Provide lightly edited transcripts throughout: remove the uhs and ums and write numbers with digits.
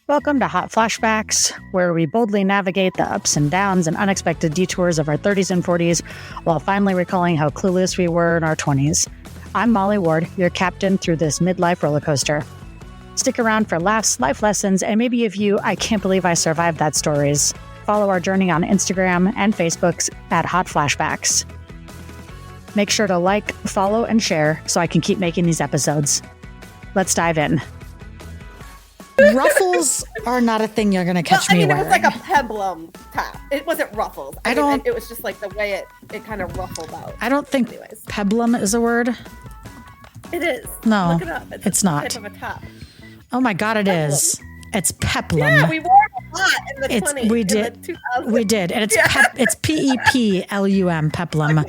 Welcome to Hot Flashbacks, where we boldly navigate the ups and downs and unexpected detours of our 30s and 40s while finally recalling how clueless we were in our 20s. I'm Molly Ward, your captain through this midlife roller coaster. Stick around for laughs, life lessons, and maybe a few I can't believe I survived that stories. Follow our journey on Instagram and Facebook at Hot Flashbacks. Make sure to like, follow, and share so I can keep making these episodes. Let's dive in. Ruffles are not a thing you're going to catch me wearing. It was like a peplum top. It wasn't ruffles. It was just like the way it kind of ruffled out. I don't think peplum is a word. It is. No, look it up. It's not. Type of a top. Oh my God, it peplum. Is. It's peplum. Yeah, we wore it a lot in the 20s. We did. We did. And it's it's P-E-P-L-U-M, peplum.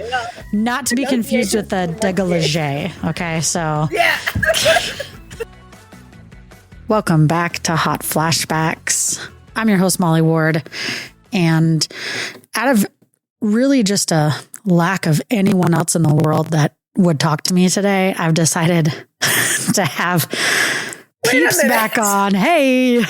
Not to be confused with the dégagé. Okay, so. Yeah. Welcome back to Hot Flashbacks. I'm your host, Molly Ward. And out of really just a lack of anyone else in the world that would talk to me today, I've decided to have Peeps back on. Hey.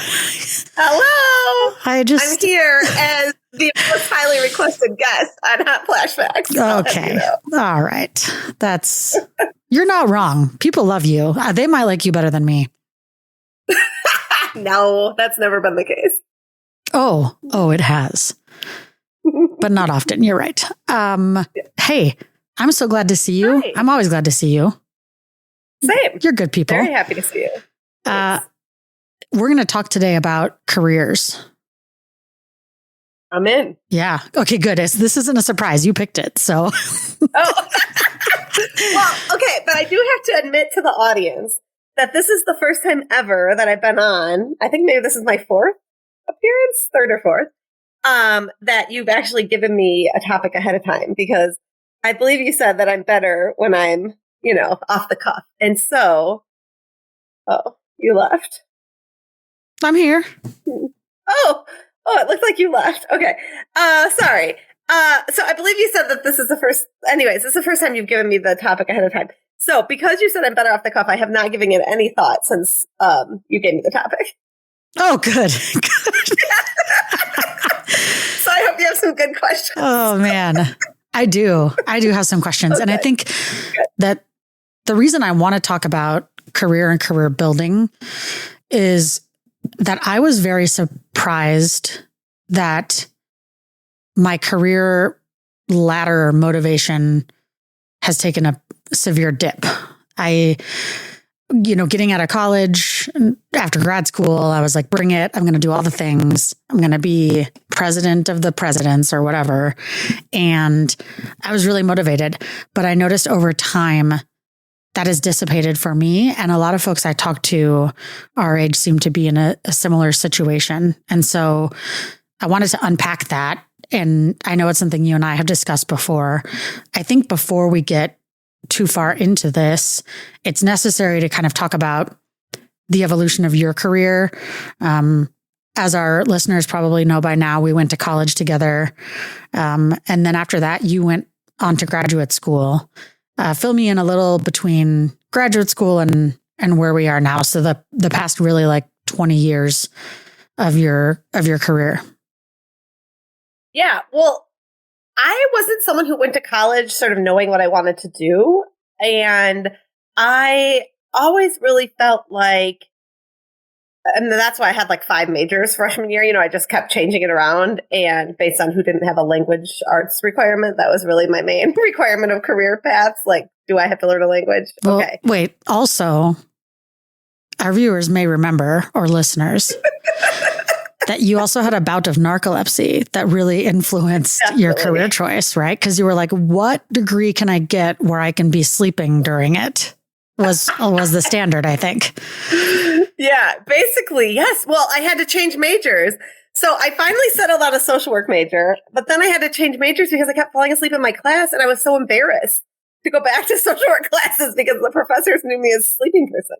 Hello. I'm here as the most highly requested guest on Hot Flashbacks. Okay. All right. You're not wrong. People love you. They might like you better than me. No, that's never been the case. Oh, it has. But not often. You're right. Hey, I'm so glad to see you. Hi. I'm always glad to see you. Same. You're good people. Very happy to see you. We're going to talk today about careers. I'm in. Yeah. Okay, good. This isn't a surprise. You picked it. So. Oh. Well, okay. But I do have to admit to the audience that this is the first time ever that I've been on. I think maybe this is my third or fourth, that you've actually given me a topic ahead of time, because I believe you said that I'm better when I'm, off the cuff. And so, you left. I'm here. Oh, it looked like you left. Okay. Sorry. So I believe you said that this is the first time you've given me the topic ahead of time. So because you said I'm better off the cuff, I have not given it any thought since you gave me the topic. Oh, good. So I hope you have some good questions. Oh, man. I do have some questions. Okay. And I think that the reason I want to talk about career and career building is that I was very surprised that my career ladder motivation has taken a severe dip. Getting out of college after grad school, I was like, bring it. I'm going to do all the things. I'm going to be president of the presidents or whatever. And I was really motivated, but I noticed over time that has dissipated for me. And a lot of folks I talk to our age seem to be in a similar situation. And so I wanted to unpack that. And I know it's something you and I have discussed before. I think before we get too far into this, it's necessary to kind of talk about the evolution of your career. As our listeners probably know by now, we went to college together. And then after that, you went on to graduate school. Fill me in a little between graduate school and where we are now. So the past really like 20 years of your career. Yeah. Well, I wasn't someone who went to college sort of knowing what I wanted to do. And I always really felt like, and that's why I had like 5 majors freshman year. I just kept changing it around. And based on who didn't have a language arts requirement, that was really my main requirement of career paths. Like, do I have to learn a language? Well, okay. Wait, also, our viewers may remember, or listeners, that you also had a bout of narcolepsy that really influenced your career choice, right? Because you were like, what degree can I get where I can be sleeping during it? Was the standard, I think. Yeah, basically, yes. Well, I had to change majors. So I finally settled on a social work major, but then I had to change majors because I kept falling asleep in my class, and I was so embarrassed to go back to social work classes because the professors knew me as a sleeping person.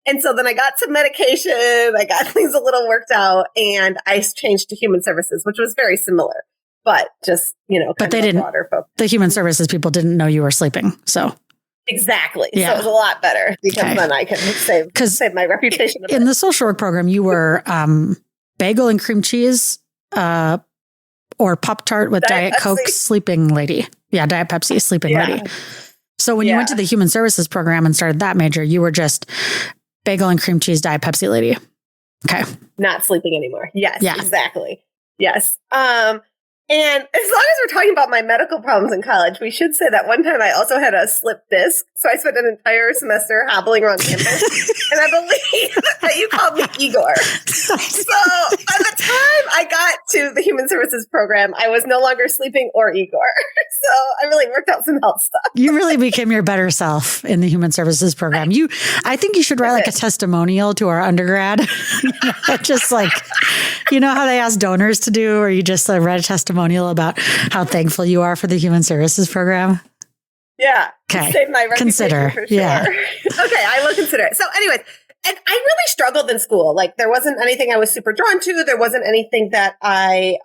And so then I got some medication, I got things a little worked out, and I changed to human services, which was very similar, but just, but they didn't, the human services people didn't know you were sleeping. So Exactly. Yeah. So it was a lot better because then I could save my reputation. In the social work program, you were bagel and cream cheese or Pop-Tart with Diet Coke sleeping lady. Yeah, Diet Pepsi sleeping lady. So when you went to the human services program and started that major, you were just bagel and cream cheese Diet Pepsi lady. Okay. Not sleeping anymore. Yes, exactly. Yes. And as long as we're talking about my medical problems in college, we should say that one time I also had a slip disc. So I spent an entire semester hobbling around campus. And I believe that you called me Igor. So by the time I got to the human services program, I was no longer sleeping or Igor. So I really worked out some health stuff. You really became your better self in the human services program. I think you should write like a testimonial to our undergrad. Just like, you know how they ask donors to do, or you just write a testimonial about how thankful you are for the human services program? Yeah. Okay. Save my reputation consider. For sure. Yeah. Okay. I will consider it. So anyways, and I really struggled in school. Like there wasn't anything I was super drawn to. There wasn't anything that I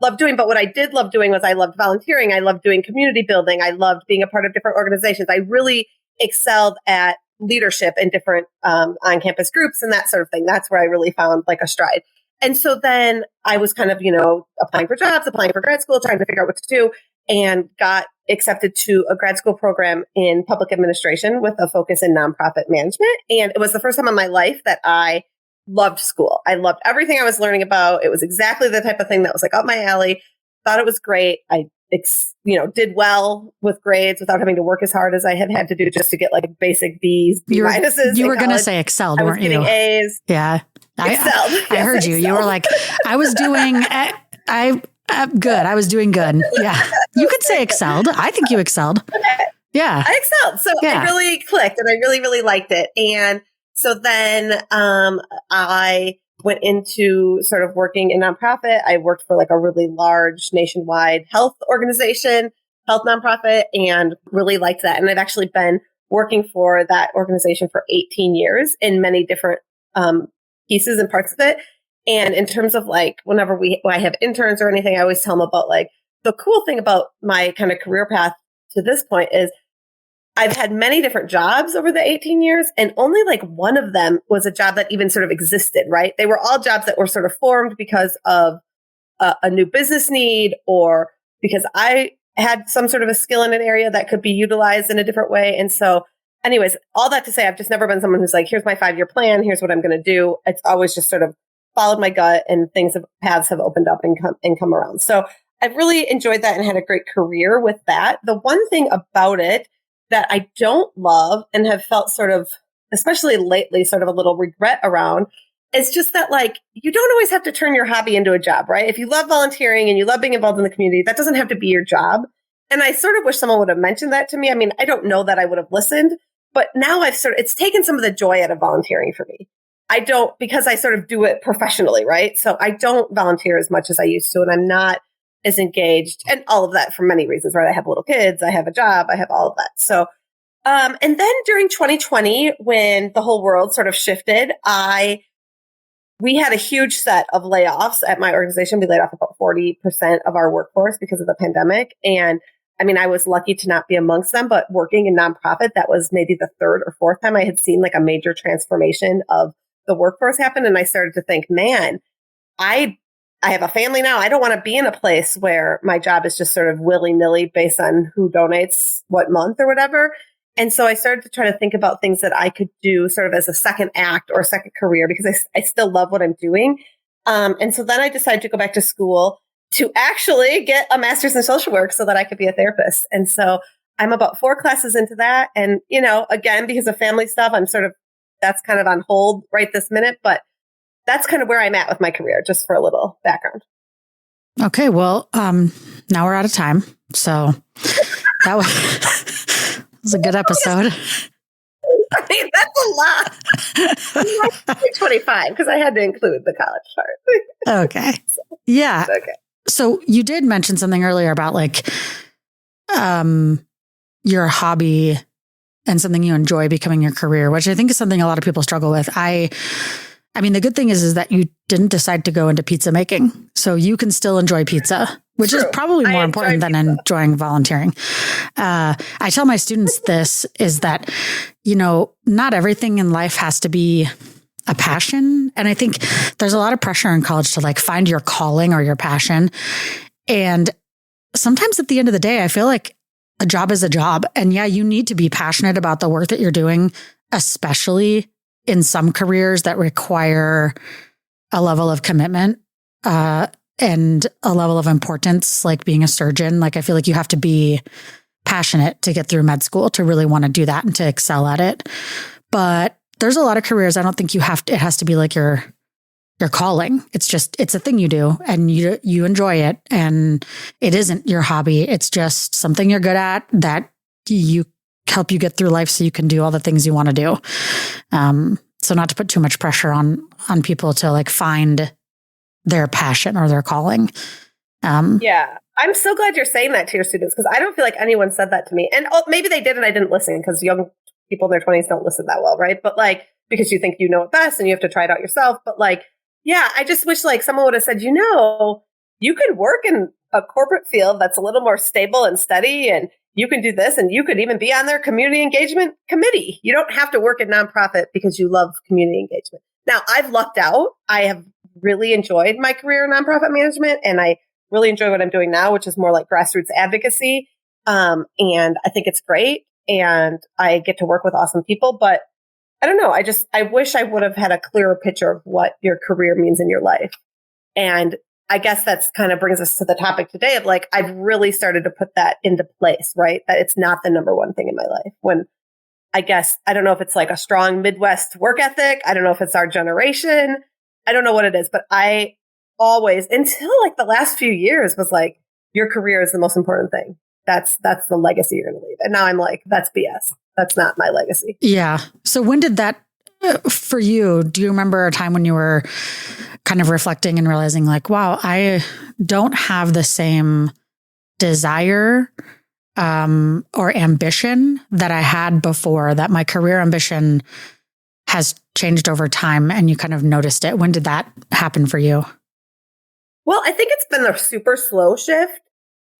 loved doing. But what I did love doing was I loved volunteering. I loved doing community building. I loved being a part of different organizations. I really excelled at leadership in different on-campus groups and that sort of thing. That's where I really found like a stride. And so then I was kind of, applying for jobs, applying for grad school, trying to figure out what to do, and got accepted to a grad school program in public administration with a focus in nonprofit management. And it was the first time in my life that I loved school. I loved everything I was learning about. It was exactly the type of thing that was like up my alley. Thought it was great. I did well with grades without having to work as hard as I had to do just to get like basic B's, B minuses. You were going to say excelled, weren't you? I was getting A's. Yeah. I heard you. You were like, I was doing, good. I was doing good. Yeah. You could say excelled. I think you excelled. Yeah. I excelled. So it really clicked and I really, really liked it. And so then I went into sort of working in nonprofit. I worked for like a really large nationwide health organization, health nonprofit, and really liked that. And I've actually been working for that organization for 18 years in many different pieces and parts of it. And in terms of like, whenever I have interns or anything, I always tell them about like the cool thing about my kind of career path to this point is I've had many different jobs over the 18 years, and only like one of them was a job that even sort of existed, right? They were all jobs that were sort of formed because of a new business need or because I had some sort of a skill in an area that could be utilized in a different way. And so anyways, all that to say, I've just never been someone who's like, here's my 5-year plan. Here's what I'm going to do. It's always just sort of followed my gut and paths have opened up and come around. So I've really enjoyed that and had a great career with that. The one thing about it that I don't love and have felt sort of, especially lately, sort of a little regret around is just that like, you don't always have to turn your hobby into a job, right? If you love volunteering and you love being involved in the community, that doesn't have to be your job. And I sort of wish someone would have mentioned that to me. I mean, I don't know that I would have listened, but now it's taken some of the joy out of volunteering for me. Because I sort of do it professionally, right? So I don't volunteer as much as I used to, and I'm not as engaged, and all of that for many reasons, right? I have little kids, I have a job, I have all of that. So, and then during 2020, when the whole world sort of shifted, we had a huge set of layoffs at my organization. We laid off about 40% of our workforce because of the pandemic. And I mean, I was lucky to not be amongst them, but working in nonprofit, that was maybe the third or fourth time I had seen like a major transformation of the workforce happen. And I started to think, man, I have a family now. I don't want to be in a place where my job is just sort of willy-nilly based on who donates what month or whatever. And so I started to try to think about things that I could do sort of as a second act or a second career because I still love what I'm doing. And so then I decided to go back to school to actually get a master's in social work so that I could be a therapist. And so I'm about 4 classes into that. And, again, because of family stuff, that's kind of on hold right this minute, but that's kind of where I'm at with my career, just for a little background. Okay. Well, now we're out of time. So that was a good episode. I mean, that's a lot. 25, because I had to include the college part. Okay. Yeah. Okay. So you did mention something earlier about like your hobby and something you enjoy becoming your career, which I think is something a lot of people struggle with. I mean, the good thing is that you didn't decide to go into pizza making. So you can still enjoy pizza which is probably more important than pizza. enjoying volunteering. I tell my students this is that, not everything in life has to be a passion. And I think there's a lot of pressure in college to like find your calling or your passion. And sometimes at the end of the day, I feel like a job is a job. And yeah, you need to be passionate about the work that you're doing, especially in some careers that require a level of commitment and a level of importance, like being a surgeon. Like I feel like you have to be passionate to get through med school to really want to do that and to excel at it. But there's a lot of careers I don't think it has to be like your calling. It's a thing you do and you enjoy it, and it isn't your hobby. It's just something you're good at that you help you get through life so you can do all the things you want to do. So not to put too much pressure on people to like find their passion or their calling. Yeah. I'm so glad you're saying that to your students, because I don't feel like anyone said that to me. And maybe they did and I didn't listen, because young people in their 20s don't listen that well, right? But like, because you think you know it best and you have to try it out yourself. But like, yeah, I just wish like someone would have said, you can work in a corporate field that's a little more stable and steady, and you can do this, and you could even be on their community engagement committee. You don't have to work in nonprofit because you love community engagement. Now, I've lucked out. I have really enjoyed my career in nonprofit management, and I really enjoy what I'm doing now, which is more like grassroots advocacy. And I think it's great, and I get to work with awesome people. But I don't know. I wish I would have had a clearer picture of what your career means in your life. And I guess that's kind of brings us to the topic today of like, I've really started to put that into place, right? That it's not the number one thing in my life. When I don't know if it's like a strong Midwest work ethic. I don't know if it's our generation. I don't know what it is, but I always, until like the last few years, was like, your career is the most important thing. That's the legacy you're going to leave. And now I'm like, that's BS. That's not my legacy. Yeah. So when did that, for you, do you remember a time when you were kind of reflecting and realizing like, wow, I don't have the same desire or ambition that I had before, that my career ambition has changed over time, and you kind of noticed it? When did that happen for you? Well, I think it's been a super slow shift,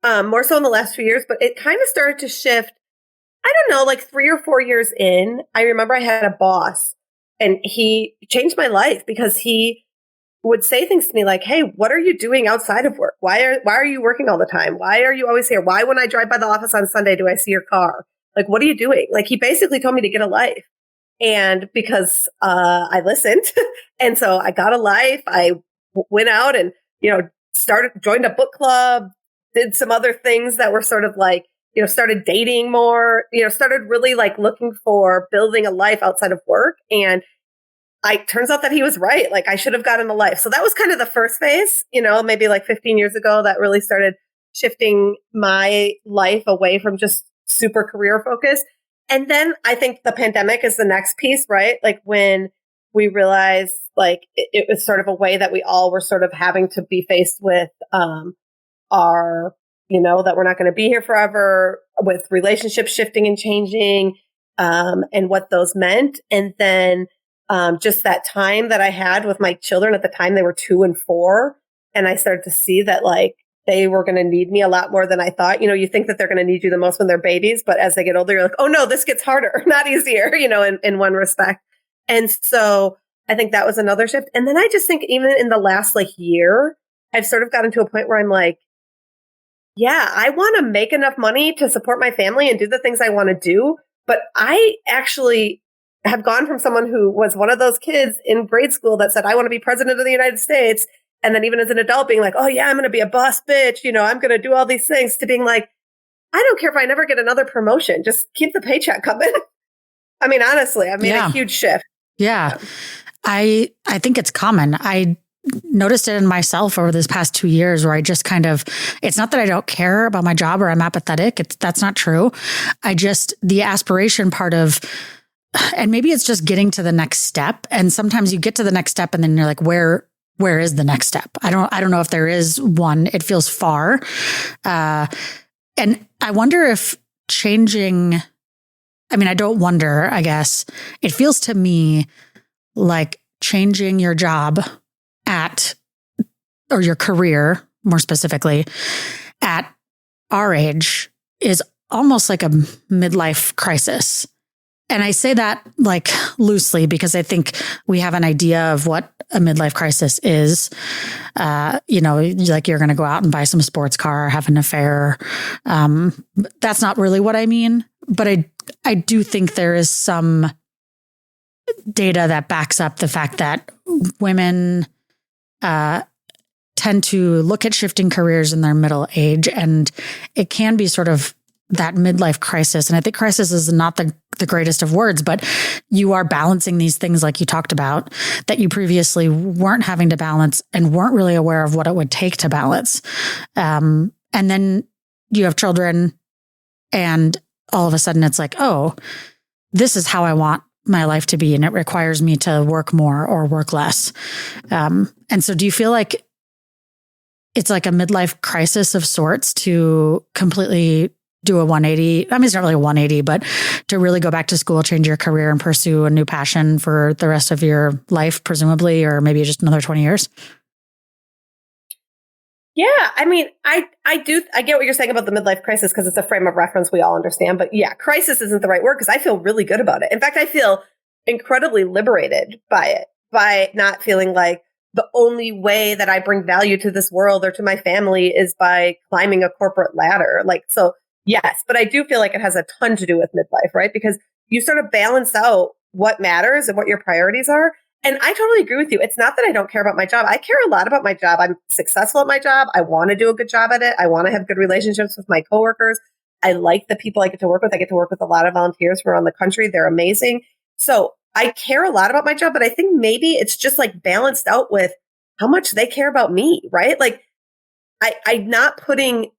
more so in the last few years, but it kind of started to shift. I don't know, like 3 or 4 years in. I remember I had a boss, and he changed my life because he would say things to me like, hey, what are you doing outside of work? Why are you working all the time? Why are you always here? Why, when I drive by the office on Sunday, do I see your car? Like, what are you doing? Like, he basically told me to get a life. And because I listened, and so I got a life, I went out and, joined a book club, did some other things that were sort of like, started dating more, started really like looking for building a life outside of work. And turns out that he was right. Like, I should have gotten a life. So that was kind of the first phase, maybe like 15 years ago, that really started shifting my life away from just super career focused. And then I think the pandemic is the next piece, right? Like when we realized like it was sort of a way that we all were sort of having to be faced with our, that we're not going to be here forever, with relationships shifting and changing, and what those meant. And then just that time that I had with my children. At the time, they were 2 and 4. And I started to see that like they were going to need me a lot more than I thought. You think that they're going to need you the most when they're babies, but as they get older, you're like, oh no, this gets harder, not easier, in one respect. And so I think that was another shift. And then I just think even in the last like year, I've sort of gotten to a point where I'm like, yeah, I want to make enough money to support my family and do the things I want to do. But I actually have gone from someone who was one of those kids in grade school that said, I want to be president of the United States. And then even as an adult being like, oh yeah, I'm going to be a boss bitch. I'm going to do all these things, to being like, I don't care if I never get another promotion. Just keep the paycheck coming. I mean, honestly, I made a huge shift. Yeah. I think it's common. I noticed it in myself over this past 2 years, where I just kind of, it's not that I don't care about my job or I'm apathetic. That's not true. The aspiration part of, and maybe it's just getting to the next step. And sometimes you get to the next step and then you're like, where is the next step? I don't know if there is one. It feels far. And I wonder if changing, I don't wonder, I guess. It feels to me like changing your job or your career, more specifically, at our age is almost like a midlife crisis. And I say that like loosely because I think we have an idea of what a midlife crisis is. Like you're going to go out and buy some sports car, have an affair. That's not really what I mean. But I do think there is some data that backs up the fact that women tend to look at shifting careers in their middle age, and it can be sort of that midlife crisis. And I think crisis is not the greatest of words, but you are balancing these things like you talked about that you previously weren't having to balance and weren't really aware of what it would take to balance. And then you have children and all of a sudden it's like, oh, this is how I want my life to be. And it requires me to work more or work less. And so do you feel like it's like a midlife crisis of sorts to completely do a 180? I mean, it's not really a 180, but to really go back to school, change your career and pursue a new passion for the rest of your life, presumably, or maybe just another 20 years? Yeah. I mean, I get what you're saying about the midlife crisis because it's a frame of reference we all understand. But yeah, crisis isn't the right word because I feel really good about it. In fact, I feel incredibly liberated by it, by not feeling like the only way that I bring value to this world or to my family is by climbing a corporate ladder. Like, so yes, but I do feel like it has a ton to do with midlife, right? Because you sort of balance out what matters and what your priorities are. And I totally agree with you. It's not that I don't care about my job. I care a lot about my job. I'm successful at my job. I want to do a good job at it. I want to have good relationships with my coworkers. I like the people I get to work with. I get to work with a lot of volunteers from around the country. They're amazing. So I care a lot about my job, but I think maybe it's just like balanced out with how much they care about me, right? Like I'm not putting,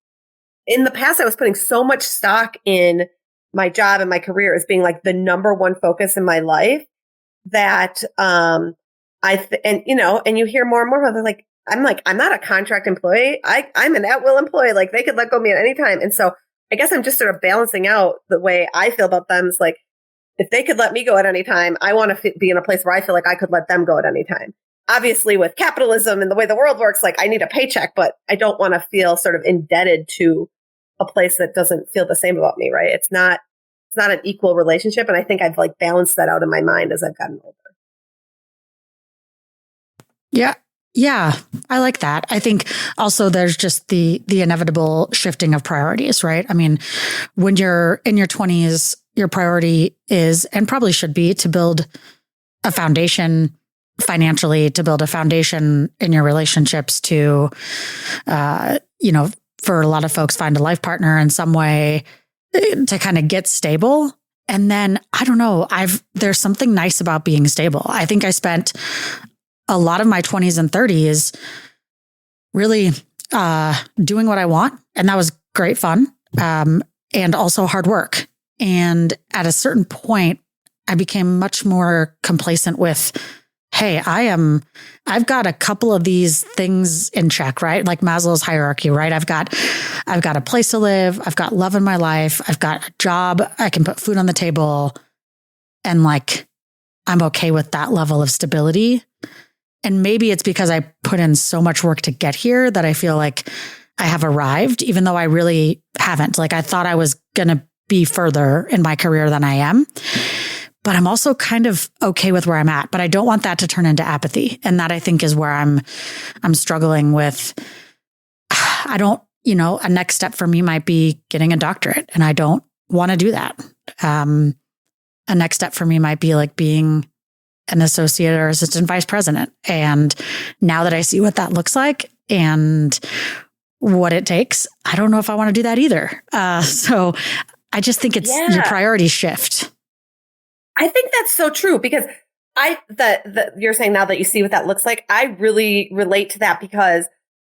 in the past, I was putting so much stock in my job and my career as being like the number one focus in my life that, and you hear more and more about it, I'm not a contract employee. I'm an at-will employee. Like they could let go of me at any time. And so I guess I'm just sort of balancing out the way I feel about them. It's like, if they could let me go at any time, I want to be in a place where I feel like I could let them go at any time. Obviously, with capitalism and the way the world works, like I need a paycheck, but I don't want to feel sort of indebted to a place that doesn't feel the same about me, right? It's not an equal relationship. And I think I've like balanced that out in my mind as I've gotten older. Yeah. Yeah. I like that. I think also there's just the inevitable shifting of priorities, right? I mean, when you're in your 20s, your priority is, and probably should be, to build a foundation financially, to build a foundation in your relationships, to, for a lot of folks, find a life partner in some way to kind of get stable. And then, I don't know, there's something nice about being stable. I think I spent a lot of my 20s and 30s really doing what I want. And that was great fun, and also hard work. And at a certain point, I became much more complacent with, hey, I've got a couple of these things in check, right? Like Maslow's hierarchy, right? I've got a place to live. I've got love in my life. I've got a job. I can put food on the table. And like, I'm okay with that level of stability. And maybe it's because I put in so much work to get here that I feel like I have arrived, even though I really haven't. Like I thought I was going to be further in my career than I am. But I'm also kind of okay with where I'm at, but I don't want that to turn into apathy. And that I think is where I'm struggling with. I don't, a next step for me might be getting a doctorate, and I don't want to do that. A next step for me might be like being an associate or assistant vice president. And now that I see what that looks like and what it takes, I don't know if I want to do that either. So I just think it's your priorities shift. I think that's so true because you're saying now that you see what that looks like, I really relate to that because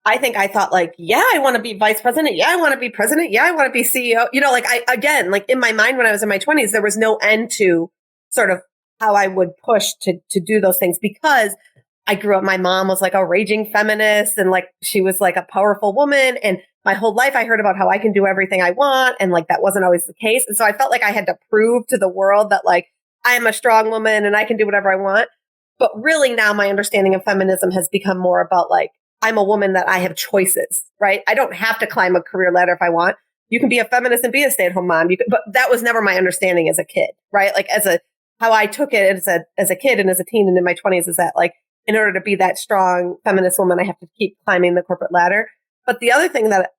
I think I thought like, yeah, I want to be vice president. Yeah, I want to be president. Yeah, I want to be CEO. Like in my mind when I was in my 20s, there was no end to sort of how I would push to do those things because I grew up, my mom was like a raging feminist and like she was like a powerful woman. And my whole life I heard about how I can do everything I want. And like that wasn't always the case. And so I felt like I had to prove to the world that like I am a strong woman and I can do whatever I want. But really now my understanding of feminism has become more about like, I'm a woman, that I have choices, right? I don't have to climb a career ladder if I want. You can be a feminist and be a stay-at-home mom. But that was never my understanding as a kid, right? Like how I took it as a kid and as a teen and in my 20s is that like, in order to be that strong feminist woman, I have to keep climbing the corporate ladder. But the other thing that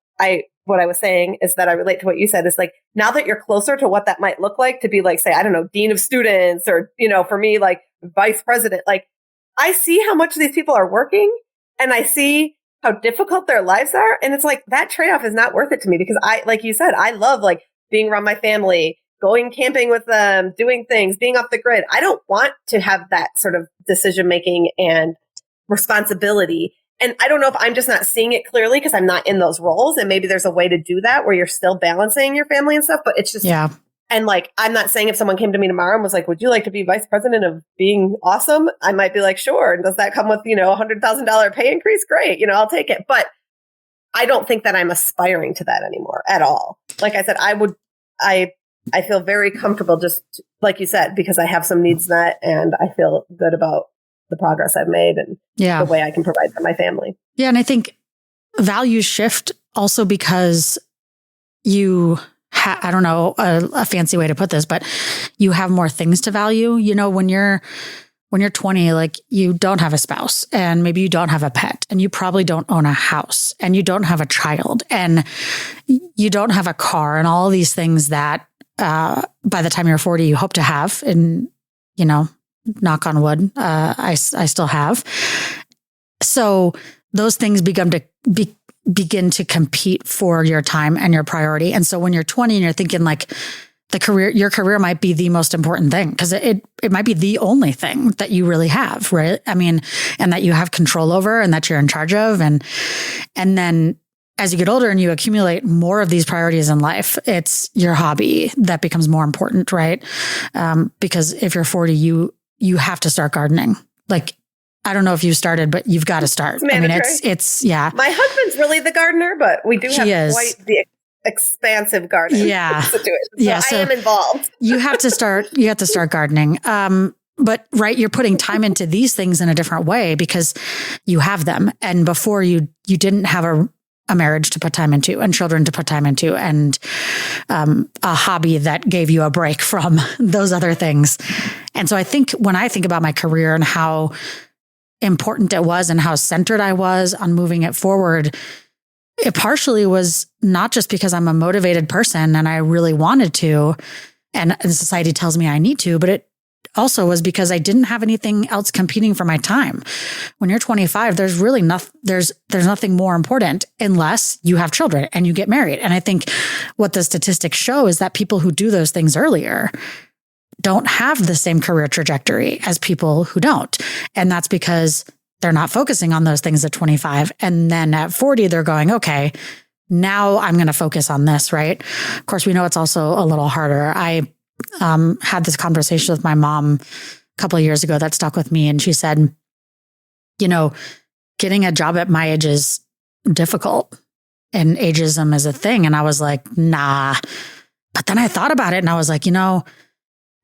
what I was saying is that I relate to what you said is like, now that you're closer to what that might look like to be like, say, I don't know, dean of students or, for me, like vice president, like I see how much these people are working and I see how difficult their lives are. And it's like, that trade-off is not worth it to me because like you said, I love like being around my family, going camping with them, doing things, being off the grid. I don't want to have that sort of decision-making and responsibility. And I don't know if I'm just not seeing it clearly because I'm not in those roles. And maybe there's a way to do that where you're still balancing your family and stuff, but it's just, yeah. And like, I'm not saying if someone came to me tomorrow and was like, would you like to be vice president of being awesome? I might be like, sure. And does that come with, $100,000 pay increase? Great. I'll take it. But I don't think that I'm aspiring to that anymore at all. Like I said, I feel very comfortable just like you said, because I have some needs met and I feel good about the progress I've made and the way I can provide for my family. Yeah. And I think values shift also because you I don't know a fancy way to put this, but you have more things to value. When you're 20, like you don't have a spouse and maybe you don't have a pet and you probably don't own a house and you don't have a child and you don't have a car and all these things that by the time you're 40, you hope to have. And, knock on wood, I still have. So those things begin to compete for your time and your priority. And so when you're 20 and you're thinking like your career might be the most important thing because it might be the only thing that you really have, right? I mean, and that you have control over and that you're in charge of. And then as you get older and you accumulate more of these priorities in life, it's your hobby that becomes more important, right? Because if you're 40, you have to start gardening. Like, I don't know if you started, but you've got to start. I mean, it's yeah. My husband's really the gardener, but we do have quite the expansive garden situation. So I am involved. You have to start gardening. But right, you're putting time into these things in a different way because you have them. And before you didn't have a marriage to put time into and children to put time into and a hobby that gave you a break from those other things. And so I think when I think about my career and how important it was and how centered I was on moving it forward, it partially was not just because I'm a motivated person and I really wanted to, and society tells me I need to, but it also was because I didn't have anything else competing for my time. When you're 25, there's really there's nothing more important unless you have children and you get married. And I think what the statistics show is that people who do those things earlier don't have the same career trajectory as people who don't. And that's because they're not focusing on those things at 25. And then at 40, they're going, okay, now I'm going to focus on this, right? Of course, we know it's also a little harder. I had this conversation with my mom a couple of years ago that stuck with me. And she said, getting a job at my age is difficult and ageism is a thing. And I was like, nah. But then I thought about it and I was like,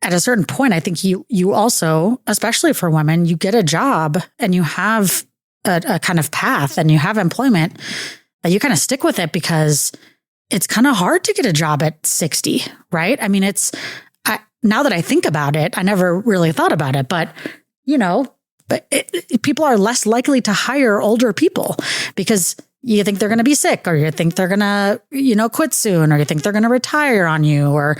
at a certain point, I think you also, especially for women, you get a job and you have a kind of path and you have employment that you kind of stick with it because it's kind of hard to get a job at 60, right? I mean, now that I think about it, I never really thought about it, but people are less likely to hire older people because you think they're going to be sick or you think they're going to, quit soon or you think they're going to retire on you or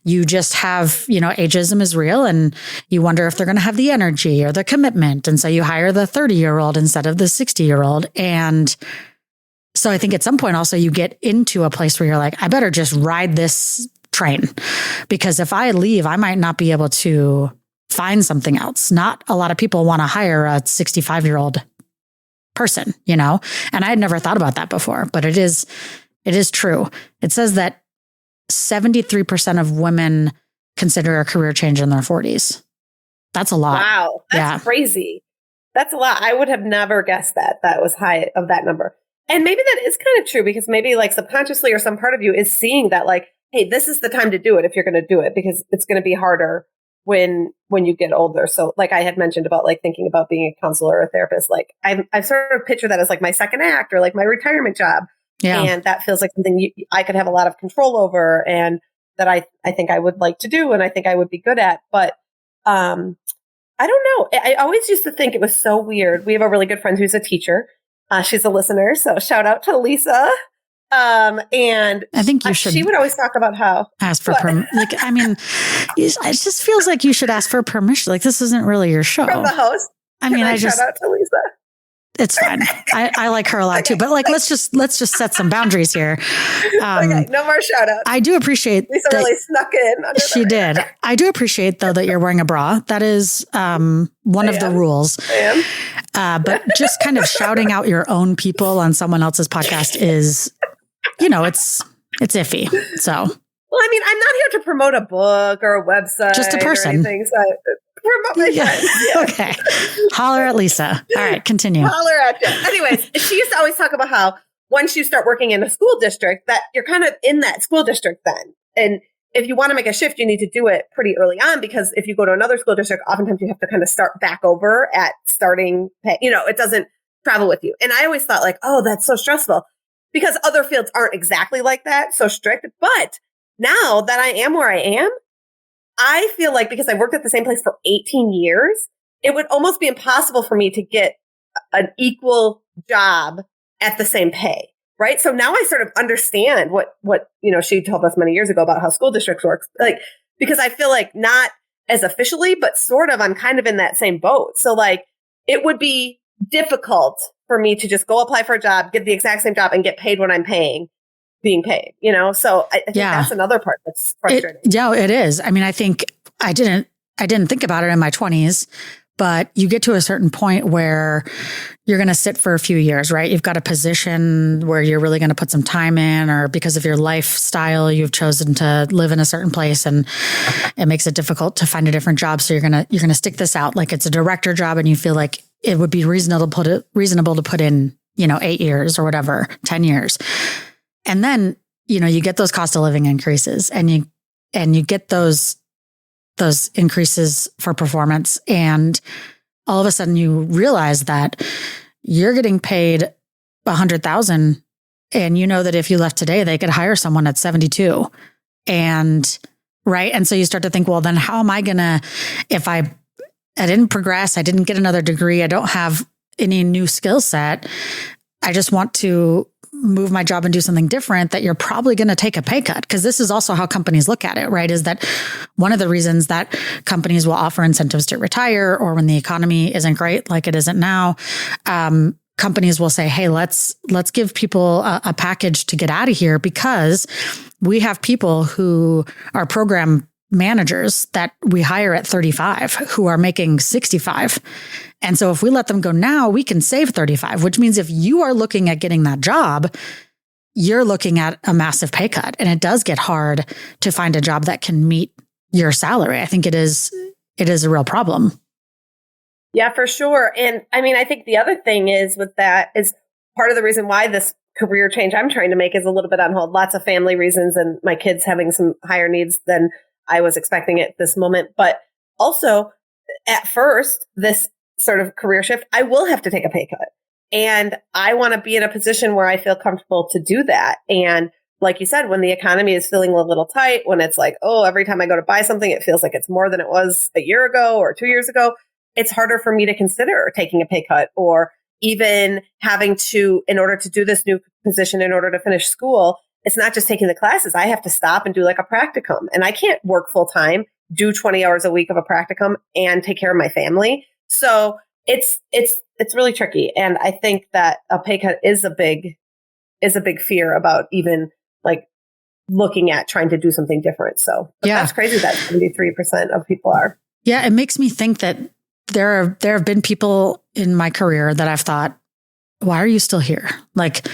you just have, ageism is real and you wonder if they're going to have the energy or the commitment. And so you hire the 30-year-old instead of the 60-year-old. And so I think at some point also you get into a place where you're like, I better just ride this train because if I leave, I might not be able to find something else. Not a lot of people want to hire a 65-year-old person, and I had never thought about that before, but it is true. It says that 73% of women consider a career change in their 40s. That's a lot. Wow. That's crazy. That's a lot. I would have never guessed that was high of that number. And maybe that is kind of true because maybe like subconsciously or some part of you is seeing that like, hey, this is the time to do it if you're going to do it because it's going to be harder when you get older. So like I had mentioned about like thinking about being a counselor or a therapist, like I've sort of pictured that as like my second act or like my retirement job. Yeah. And that feels like something I could have a lot of control over and that I think I would like to do and I think I would be good at. But I don't know. I always used to think it was so weird. We have a really good friend who's a teacher. She's a listener. So shout out to Lisa. And I think you should. She would always talk about how ask for permission. Like, I mean, it just feels like you should ask for permission. Like, this isn't really your show. From the host. I mean, I shout out to Lisa. It's fine. I like her a lot too, but like, let's just set some boundaries here. Okay, no more shout outs. I do appreciate Lisa really snuck in. She did. I do appreciate though that you're wearing a bra. That is one of the rules. I am. But just kind of shouting out your own people on someone else's podcast is, it's iffy. So, well, I mean, I'm not here to promote a book or a website, just a person. Or anything, so promote my friends. Yeah. Okay, holler at Lisa. All right, continue. Holler at you. Anyways, she used to always talk about how once you start working in a school district, that you're kind of in that school district then, and if you want to make a shift, you need to do it pretty early on because if you go to another school district, oftentimes you have to kind of start back over at starting pay. It doesn't travel with you. And I always thought like, oh, that's so stressful. Because other fields aren't exactly like that, so strict. But now that I am where I am, I feel like because I worked at the same place for 18 years, it would almost be impossible for me to get an equal job at the same pay, right? So now I sort of understand what she told us many years ago about how school districts work. Like, because I feel like not as officially, but sort of I'm kind of in that same boat. So like it would be difficult for me to just go apply for a job, get the exact same job and get paid what I'm being paid, So I think that's another part that's frustrating. It is. I mean, I think I didn't think about it in my 20s, but you get to a certain point where you're going to sit for a few years, right? You've got a position where you're really going to put some time in, or because of your lifestyle, you've chosen to live in a certain place and it makes it difficult to find a different job. So you're going to stick this out like it's a director job and you feel like it would be reasonable to put in, 8 years or whatever, 10 years. And then, you get those cost of living increases and you get those increases for performance. And all of a sudden you realize that you're getting paid $100,000 and you know that if you left today, they could hire someone at 72. And right. And so you start to think, well, then how am I gonna, if I didn't progress, I didn't get another degree, I don't have any new skill set, I just want to move my job and do something different, that you're probably going to take a pay cut. Because this is also how companies look at it, right? Is that one of the reasons that companies will offer incentives to retire, or when the economy isn't great, like it isn't now, companies will say, hey, let's give people a package to get out of here, because we have people who are program managers that we hire at 35 who are making 65. And so if we let them go now, we can save 35, which means if you are looking at getting that job, you're looking at a massive pay cut. And it does get hard to find a job that can meet your salary. I think it is a real problem. Yeah, for sure. And I mean, I think the other thing is with that is part of the reason why this career change I'm trying to make is a little bit on hold. Lots of family reasons and my kids having some higher needs than I was expecting at this moment. But also at first, this sort of career shift, I will have to take a pay cut. And I want to be in a position where I feel comfortable to do that. And like you said, when the economy is feeling a little tight, when it's like, oh, every time I go to buy something, it feels like it's more than it was a year ago or 2 years ago, it's harder for me to consider taking a pay cut or even having to, in order to do this new position, in order to finish school, it's not just taking the classes. I have to stop and do like a practicum, and I can't work full time, do 20 hours a week of a practicum and take care of my family. So it's really tricky. And I think that a pay cut is a big fear about even like looking at trying to do something different. So That's crazy that 73% of people are. Yeah. It makes me think that there have been people in my career that I've thought, why are you still here? Like,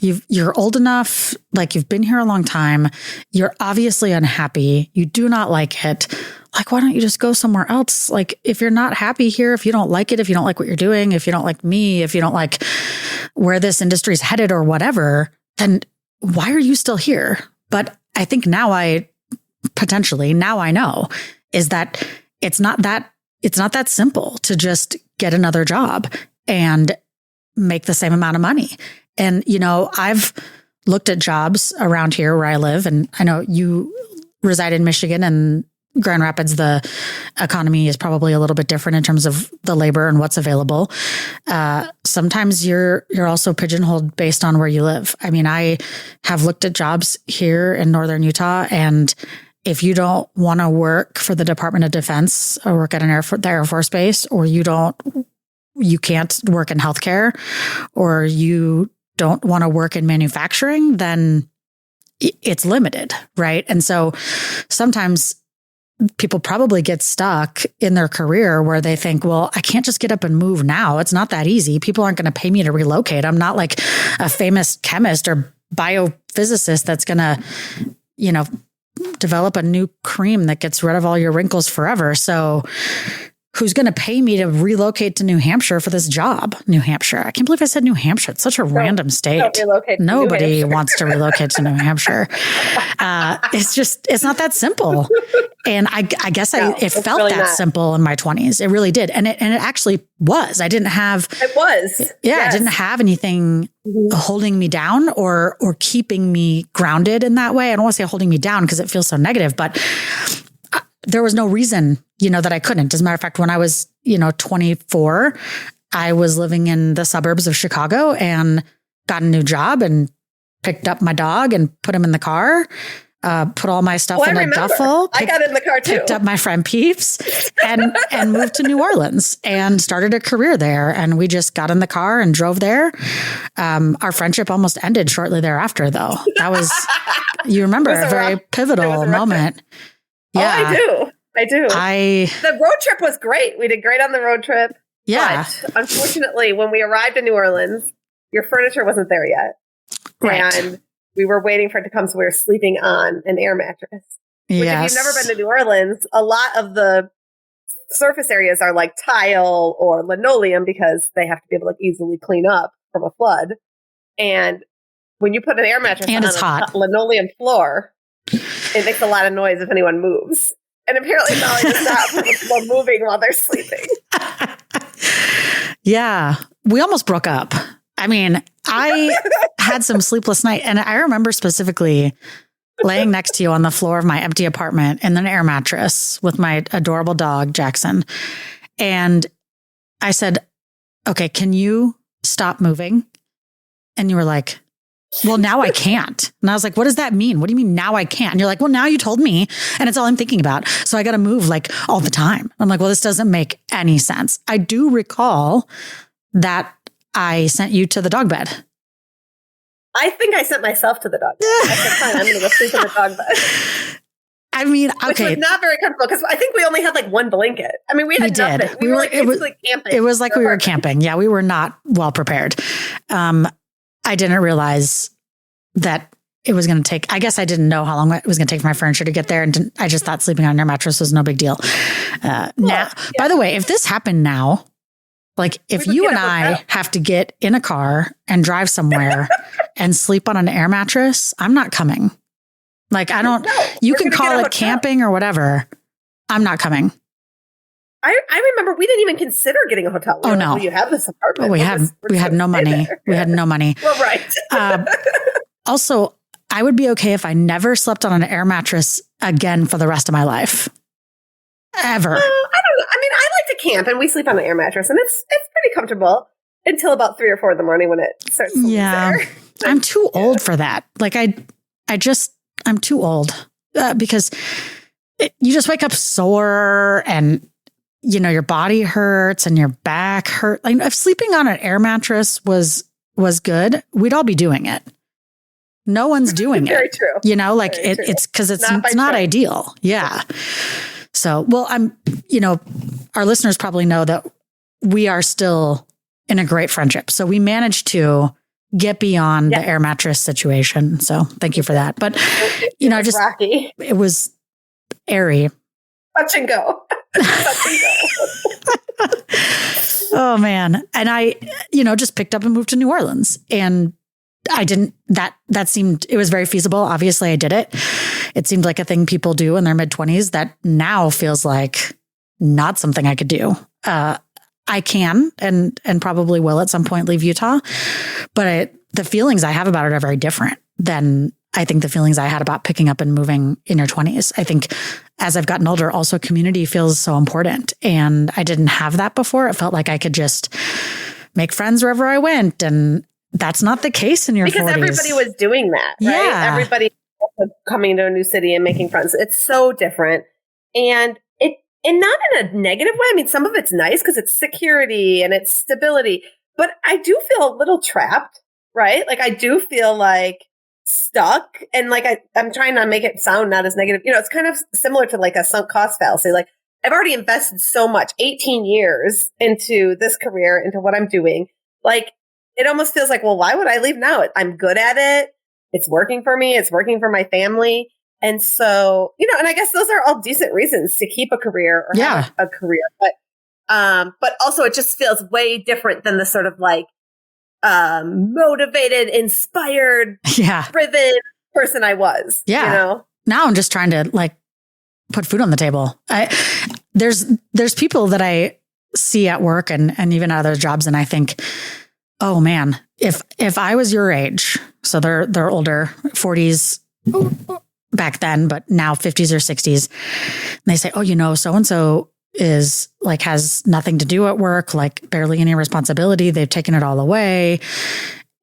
you're old enough, like you've been here a long time. You're obviously unhappy. You do not like it. Like, why don't you just go somewhere else? Like, if you're not happy here, if you don't like it, if you don't like what you're doing, if you don't like me, if you don't like where this industry is headed or whatever, then why are you still here? But I think now I know. is that it's not that simple to just get another job and make the same amount of money. And, I've looked at jobs around here where I live, and I know you reside in Michigan, and Grand Rapids, the economy is probably a little bit different in terms of the labor and what's available. Sometimes you're also pigeonholed based on where you live. I mean, I have looked at jobs here in Northern Utah, and if you don't want to work for the Department of Defense or work at the Air Force Base, or you can't work in healthcare, or you don't want to work in manufacturing, then it's limited, right? And so sometimes people probably get stuck in their career where they think, well, I can't just get up and move now. It's not that easy. People aren't going to pay me to relocate. I'm not like a famous chemist or biophysicist that's going to, develop a new cream that gets rid of all your wrinkles forever. So who's going to pay me to relocate to New Hampshire for this job? New Hampshire. I can't believe I said New Hampshire. It's such a random state. Nobody wants to relocate to New Hampshire. It's not that simple. And I guess it felt really that simple in my 20s. It really did. And it actually was. I didn't have. It was. Yeah. Yes. I didn't have anything holding me down or keeping me grounded in that way. I don't want to say holding me down because it feels so negative, but there was no reason, that I couldn't. As a matter of fact, when I was, 24, I was living in the suburbs of Chicago and got a new job and picked up my dog and put him in the car, put all my stuff in a duffel. I got in the car too. Picked up my friend Peeps and moved to New Orleans and started a career there. And we just got in the car and drove there. Our friendship almost ended shortly thereafter, though. That was, you remember, a very pivotal moment. Yeah. Oh, I do. The road trip was great. We did great on the road trip. Yeah. But unfortunately, when we arrived in New Orleans, your furniture wasn't there yet. Right. And we were waiting for it to come. So we were sleeping on an air mattress. Which, if you've never been to New Orleans, a lot of the surface areas are like tile or linoleum because they have to be able to easily clean up from a flood. And when you put an air mattress on a linoleum floor, it makes a lot of noise if anyone moves. And apparently Molly does not want people moving while they're sleeping. Yeah. We almost broke up. I mean, I had some sleepless night. And I remember specifically laying next to you on the floor of my empty apartment in an air mattress with my adorable dog, Jackson. And I said, okay, can you stop moving? And you were like, well, now I can't. And I was like, what does that mean? What do you mean now I can't? And you're like, well, now you told me and it's all I'm thinking about. So I got to move like all the time. I'm like, well, this doesn't make any sense. I do recall that I sent you to the dog bed. I think I sent myself to the dog bed. I said, fine, I'm going to go sleep in the dog bed. I mean, okay. Which was not very comfortable because I think we only had like one blanket. I mean, we had nothing. We were like basically camping. It was like we were camping. Yeah, we were not well prepared. I didn't realize that it was going to take, I guess I didn't know how long it was going to take for my furniture to get there. And I just thought sleeping on your mattress was no big deal. By the way, if this happened now, like if you and I have to get in a car and drive somewhere and sleep on an air mattress, I'm not coming. Like you can call it camping or whatever. I'm not coming. I remember we didn't even consider getting a hotel. No. Well, you have this apartment. We had no money. We had no money. Well, right. Also, I would be okay if I never slept on an air mattress again for the rest of my life. Ever. I don't know. I mean, I like to camp and we sleep on an air mattress and it's pretty comfortable until about 3 or 4 in the morning when it starts to there. I'm too old for that. Like I'm too old because you just wake up sore and your body hurts and your back hurt. Like if sleeping on an air mattress was good, we'd all be doing it. No one's doing it. Very true. It's because it's not ideal. Yeah. So, well, our listeners probably know that we are still in a great friendship. So we managed to get beyond the air mattress situation. So thank you for that. But, rocky. It was airy. Touch and go. Oh man. And I, just picked up and moved to New Orleans and I didn't, that seemed, it was very feasible. Obviously I did it. it seemed like a thing people do in their mid-20s that now feels like not something I could do. I can and probably will at some point leave Utah, but the feelings I have about it are very different than I think the feelings I had about picking up and moving in your 20s. I think as I've gotten older, also community feels so important. And I didn't have that before. It felt like I could just make friends wherever I went. And that's not the case in your 40s. Because everybody was doing that, right? Yeah. Everybody coming to a new city and making friends. It's so different. And not in a negative way. I mean, some of it's nice because it's security and it's stability, but I do feel a little trapped, right? Like I do feel like stuck, and like I'm trying to make it sound not as negative. You know, it's kind of similar to like a sunk cost fallacy. Like I've already invested so much, 18 years into this career, into what I'm doing. Like it almost feels like, well, why would I leave now? I'm good at it. It's working for me. It's working for my family. And so, you know, and I guess those are all decent reasons to keep a career or have a career. But also it just feels way different than the sort of like motivated, inspired, driven person I was. Yeah. You know? Now I'm just trying to like put food on the table. There's people that I see at work and even other jobs, and I think, oh man, if I was your age, so they're older, 40s back then, but now 50s or 60s. And they say, oh, you know, so-and-so is like, has nothing to do at work, like barely any responsibility. They've taken it all away.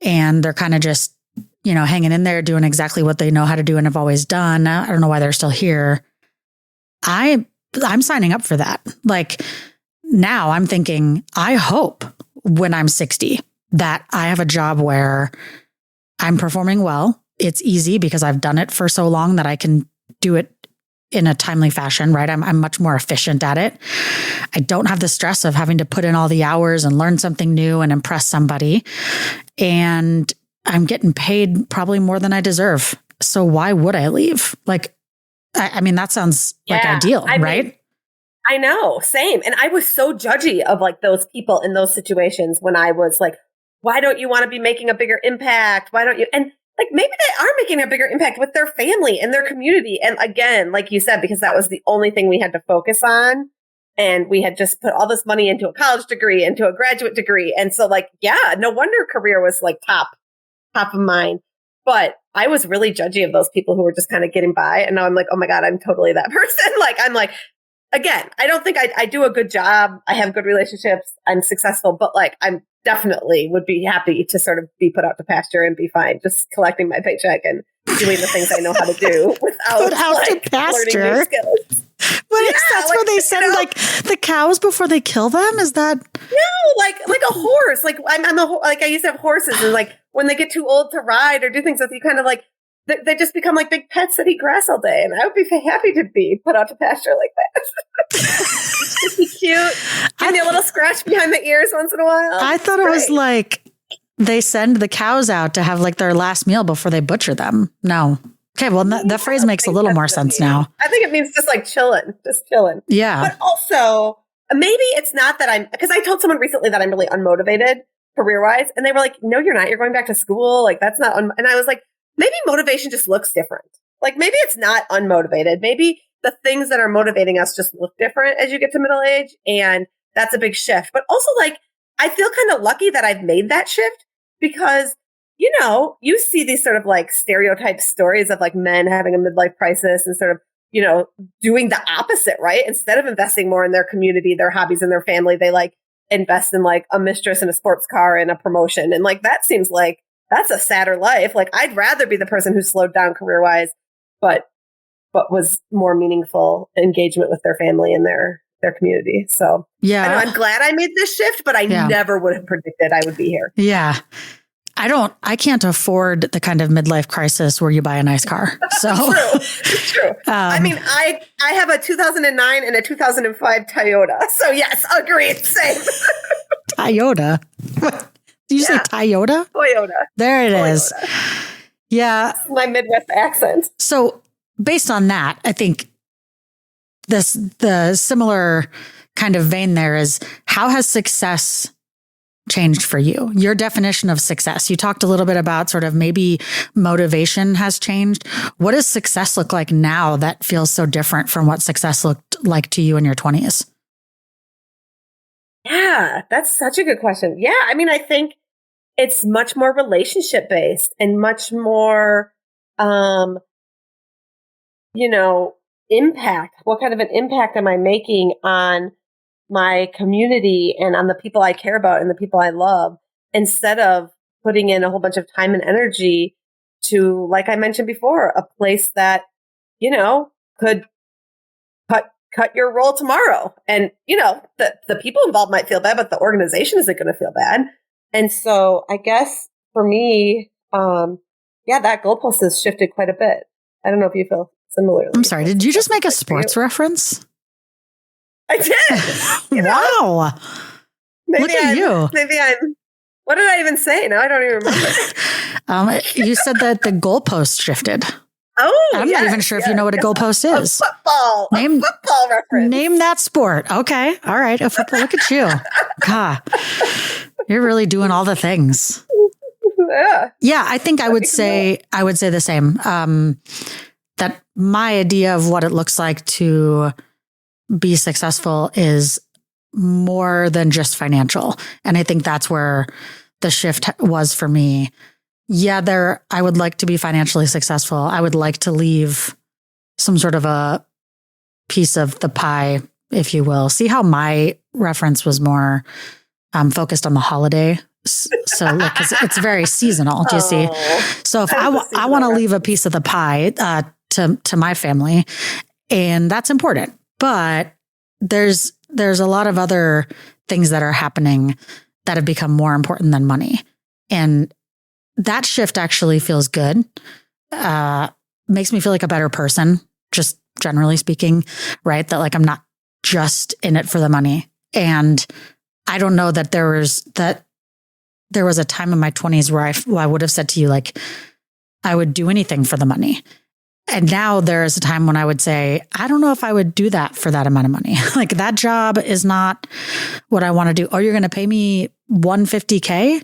And they're kind of just, you know, hanging in there, doing exactly what they know how to do and have always done. I don't know why they're still here. I'm signing up for that. Like now I'm thinking, I hope when I'm 60 that I have a job where I'm performing well. It's easy because I've done it for so long that I can do it in a timely fashion, right? I'm much more efficient at it. I don't have the stress of having to put in all the hours and learn something new and impress somebody. And I'm getting paid probably more than I deserve. So why would I leave? Like, I mean, that sounds like ideal, right? Mean, I know, same. And I was so judgy of like those people in those situations when I was like, why don't you want to be making a bigger impact? Why don't you? And like maybe they are making a bigger impact with their family and their community. And again, like you said, because that was the only thing we had to focus on. And we had just put all this money into a college degree, into a graduate degree. And so like, yeah, no wonder career was like top of mind. But I was really judgy of those people who were just kind of getting by. And now I'm like, oh my God, I'm totally that person. Like, I'm like, again, I don't think I do a good job. I have good relationships. I'm successful, but like, I'm definitely would be happy to sort of be put out to pasture and be fine, just collecting my paycheck and doing the things I know how to do without like learning new skills. But that's where they send like the cows before they kill them. Is that like a horse? Like like I used to have horses, and like when they get too old to ride or do things with you, kind of like they just become like big pets that eat grass all day. And I would be happy to be put out to pasture like that. It'd be cute. Give me a little scratch behind the ears once in a while. I thought it was like they send the cows out to have like their last meal before they butcher them. No. Okay, well, that phrase makes a little more sense now. I think it means just like chilling. Yeah. But also, maybe it's not that because I told someone recently that I'm really unmotivated career-wise, and they were like, no, you're not. You're going back to school. Like, that's not, and I was like, maybe motivation just looks different. Like, maybe it's not unmotivated. Maybe the things that are motivating us just look different as you get to middle age, and that's a big shift. But also, like, I feel kind of lucky that I've made that shift because, you know, you see these sort of like stereotype stories of like men having a midlife crisis and sort of, you know, doing the opposite, right? Instead of investing more in their community, their hobbies, and their family, they like invest in like a mistress and a sports car and a promotion. And like, that seems like that's a sadder life. Like, I'd rather be the person who slowed down career-wise, but was more meaningful engagement with their family and their community. So yeah, I know, I'm glad I made this shift, but I never would have predicted I would be here. Yeah. I can't afford the kind of midlife crisis where you buy a nice car. So True. I mean, I have a 2009 and a 2005 Toyota. So yes, agreed. Same. Toyota. Did you say Toyota? Toyota. There it is. Yeah. That's my Midwest accent. So based on that, I think the similar kind of vein there is, how has success changed for you? Your definition of success. You talked a little bit about sort of maybe motivation has changed. What does success look like now that feels so different from what success looked like to you in your 20s? Yeah, that's such a good question. Yeah, I mean, I think it's much more relationship based and much more, impact. What kind of an impact am I making on my community and on the people I care about and the people I love, instead of putting in a whole bunch of time and energy to, like I mentioned before, a place that, could cut your roll tomorrow. And, the people involved might feel bad, but the organization isn't going to feel bad. And so I guess for me, that goalpost has shifted quite a bit. I don't know if you feel similarly. I'm sorry, did you just make a sports reference? I did. Wow. Look at you. What did I even say? Now I don't even remember. You said that the goalpost shifted. Oh, I'm not even sure if you know what a goalpost is. Football. A football reference. Name that sport. Okay. All right. A football. Look at you. God, you're really doing all the things. Yeah. I think I would say the same. That my idea of what it looks like to be successful is more than just financial. And I think that's where the shift was for me. Yeah, I would like to be financially successful. I would like to leave some sort of a piece of the pie, if you will. See how my reference was more focused on the holiday. So look, it's very seasonal. Do you see? So if I want to leave a piece of the pie to my family, and that's important. But there's a lot of other things that are happening that have become more important than money. And that shift actually feels good. Makes me feel like a better person, just generally speaking, right? That like I'm not just in it for the money. And I don't know that there was a time in my 20s where I would have said to you, like, I would do anything for the money. And now there is a time when I would say, I don't know if I would do that for that amount of money. Like that job is not what I want to do. Oh, you're going to pay me $150K?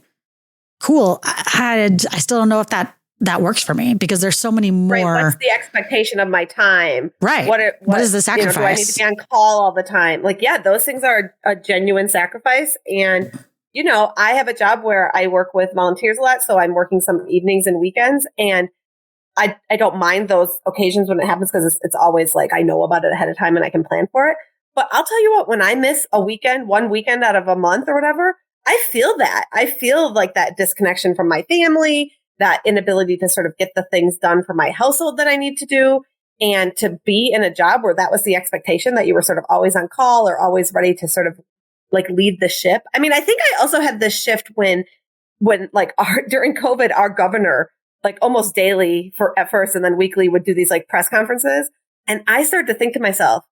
Cool. I still don't know if that works for me because there's so many more. Right. What's the expectation of my time? Right. What is the sacrifice? Do I need to be on call all the time? Like, yeah, those things are a genuine sacrifice. And, I have a job where I work with volunteers a lot. So I'm working some evenings and weekends, and I don't mind those occasions when it happens because it's always like I know about it ahead of time and I can plan for it. But I'll tell you what, when I miss one weekend out of a month or whatever, I feel that. I feel like that disconnection from my family, that inability to sort of get the things done for my household that I need to do, and to be in a job where that was the expectation, that you were sort of always on call or always ready to sort of like lead the ship. I mean, I think I also had this shift when like during COVID, our governor, like almost daily at first and then weekly would do these like press conferences. And I started to think to myself,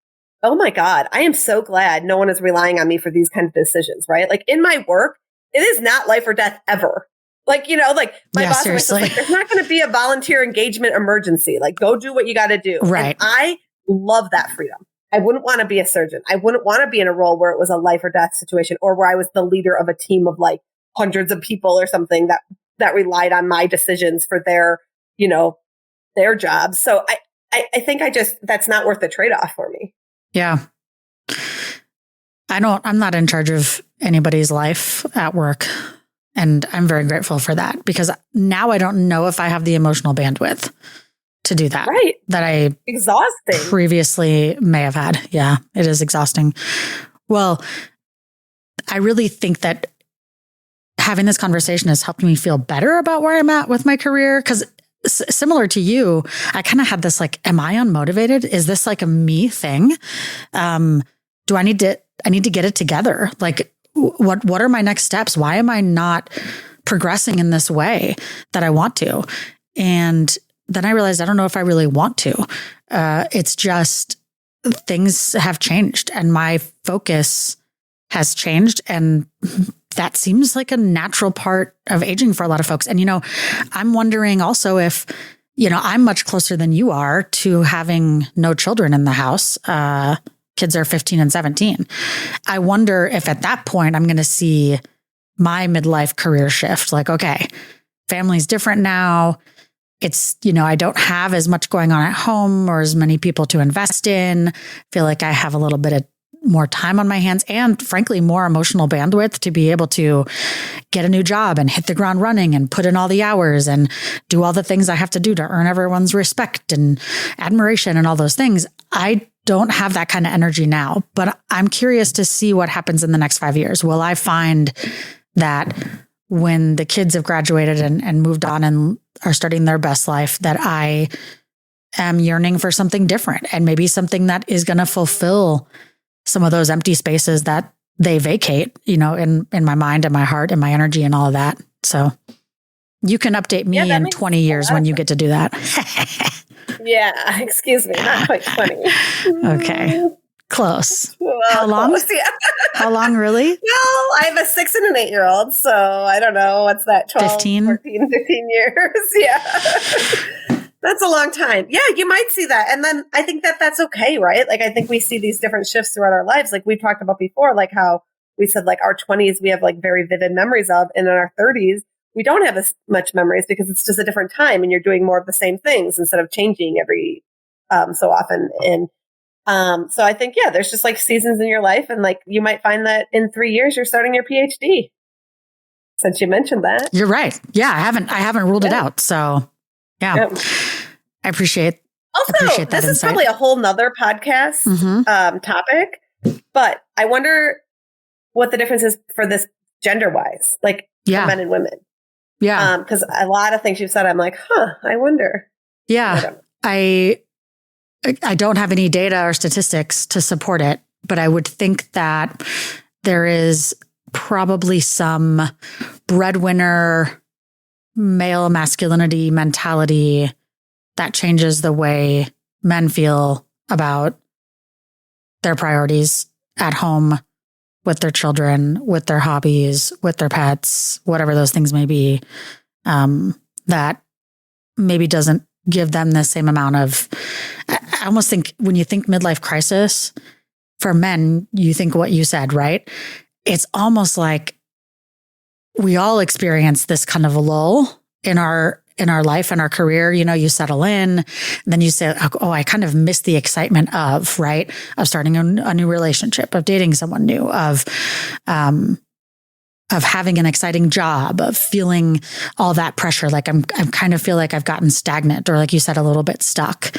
oh my God, I am so glad no one is relying on me for these kind of decisions, right? Like in my work, it is not life or death ever. Like, like my boss was like, there's not going to be a volunteer engagement emergency. Like go do what you got to do. Right. And I love that freedom. I wouldn't want to be a surgeon. I wouldn't want to be in a role where it was a life or death situation, or where I was the leader of a team of like hundreds of people or something that relied on my decisions for their jobs. So I think that's not worth the trade-off for me. Yeah. I'm not in charge of anybody's life at work. And I'm very grateful for that, because now I don't know if I have the emotional bandwidth to do that. Right. That I exhausting previously may have had. Yeah, it is exhausting. Well, I really think that having this conversation has helped me feel better about where I'm at with my career. Because similar to you, I kind of had this like, am I unmotivated? Is this like a me thing? Do I need to get it together? Like, what are my next steps? Why am I not progressing in this way that I want to? And then I realized I don't know if I really want to. It's just things have changed and my focus has changed. And that seems like a natural part of aging for a lot of folks. And, I'm wondering also if, I'm much closer than you are to having no children in the house. Kids are 15 and 17. I wonder if at that point I'm going to see my midlife career shift. Like, okay, family's different now. It's, I don't have as much going on at home or as many people to invest in. Feel like I have a little bit of more time on my hands and frankly, more emotional bandwidth to be able to get a new job and hit the ground running and put in all the hours and do all the things I have to do to earn everyone's respect and admiration and all those things. I don't have that kind of energy now, but I'm curious to see what happens in the next 5 years. Will I find that when the kids have graduated and moved on and are starting their best life, that I am yearning for something different and maybe something that is going to fulfill some of those empty spaces that they vacate, in my mind and my heart and my energy and all of that. So you can update me in 20 years when you get to do that. Yeah. Excuse me. Not quite 20. Okay. Close. Well, How long? Close, yeah. How long, really? Well, I have a 6 and an 8-year-old, so I don't know. What's that? 12, 15? 14, 15 years. Yeah. That's a long time. Yeah, you might see that. And then I think that's okay, right? Like, I think we see these different shifts throughout our lives. Like we talked about before, like how we said, like our 20s, we have like very vivid memories of, and in our 30s, we don't have as much memories because it's just a different time and you're doing more of the same things instead of changing every so often. And so I think, yeah, there's just like seasons in your life. And like, you might find that in 3 years, you're starting your PhD. Since you mentioned that. You're right. Yeah. I haven't ruled it out. So yeah. I appreciate that this is insight. probably a whole nother podcast topic, but I wonder what the difference is for this gender wise, like for men and women. Yeah. Because a lot of things you've said, I'm like, I wonder. Yeah. I don't have any data or statistics to support it, but I would think that there is probably some breadwinner male masculinity mentality that changes the way men feel about their priorities at home, with their children, with their hobbies, with their pets, whatever those things may be, that maybe doesn't give them the same amount of, I almost think when you think midlife crisis for men, you think what you said, right? It's almost like we all experience this kind of a lull in our life and our career. You settle in, and then you say, oh, I kind of miss the excitement of starting a new relationship, of dating someone new, of having an exciting job, of feeling all that pressure. Like I'm kind of feel like I've gotten stagnant, or like you said, a little bit stuck.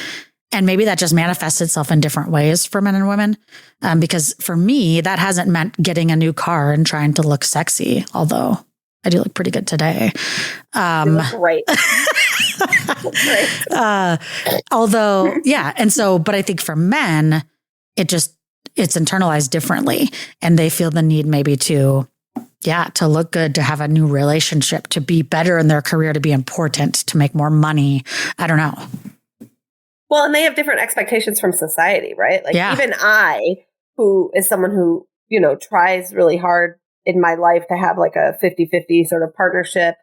And maybe that just manifests itself in different ways for men and women. Because for me, that hasn't meant getting a new car and trying to look sexy, although I do look pretty good today. You look great. Although, yeah. And so, but I think for men, it's internalized differently, and they feel the need maybe to look good, to have a new relationship, to be better in their career, to be important, to make more money. I don't know. Well, and they have different expectations from society, right? Like even I, who is someone who, tries really hard in my life to have like a 50-50 sort of partnership.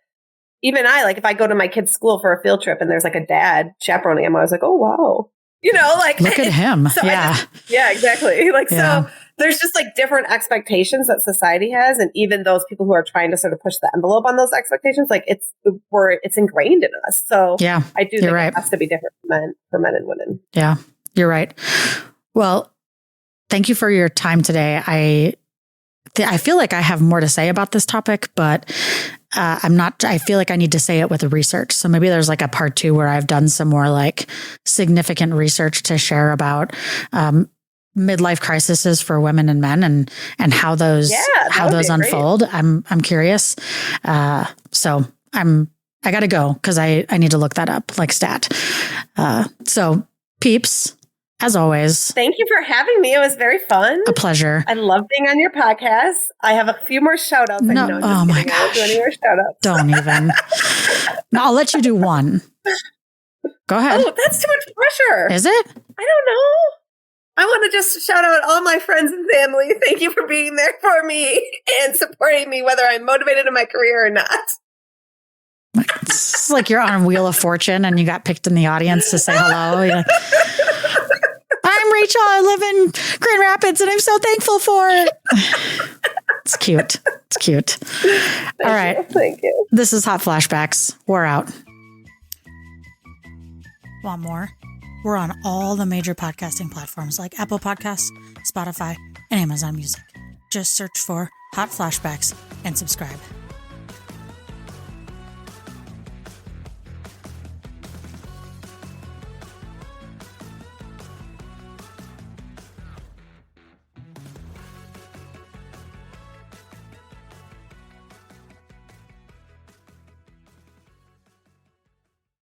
Even I, like if I go to my kid's school for a field trip and there's like a dad chaperoning him, I was like, oh, wow. Like look at him. So yeah. Exactly. Like, so there's just like different expectations that society has. And even those people who are trying to sort of push the envelope on those expectations, like it's ingrained in us. So yeah, I do think it has to be different for men and women. Yeah, you're right. Well, thank you for your time today. I feel like I have more to say about this topic, but I feel like I need to say it with research. So maybe there's like a part 2 where I've done some more like significant research to share about midlife crises for women and men and how those unfold. Great. I'm curious. So I got to go because I need to look that up like stat. So peeps, as always. Thank you for having me. It was very fun. A pleasure. I love being on your podcast. I have a few more shout outs. No, oh my gosh. I won't do any more shout outs. Don't even. No, I'll let you do one. Go ahead. Oh, that's too much pressure. Is it? I don't know. I want to just shout out all my friends and family. Thank you for being there for me and supporting me, whether I'm motivated in my career or not. It's like you're on Wheel of Fortune and you got picked in the audience to say hello. You're like, I'm Rachel. I live in Grand Rapids and I'm so thankful for it. It's cute. It's cute. All right. Thank you. This is Hot Flashbacks. We're out. Want more? We're on all the major podcasting platforms like Apple Podcasts, Spotify, and Amazon Music. Just search for Hot Flashbacks and subscribe.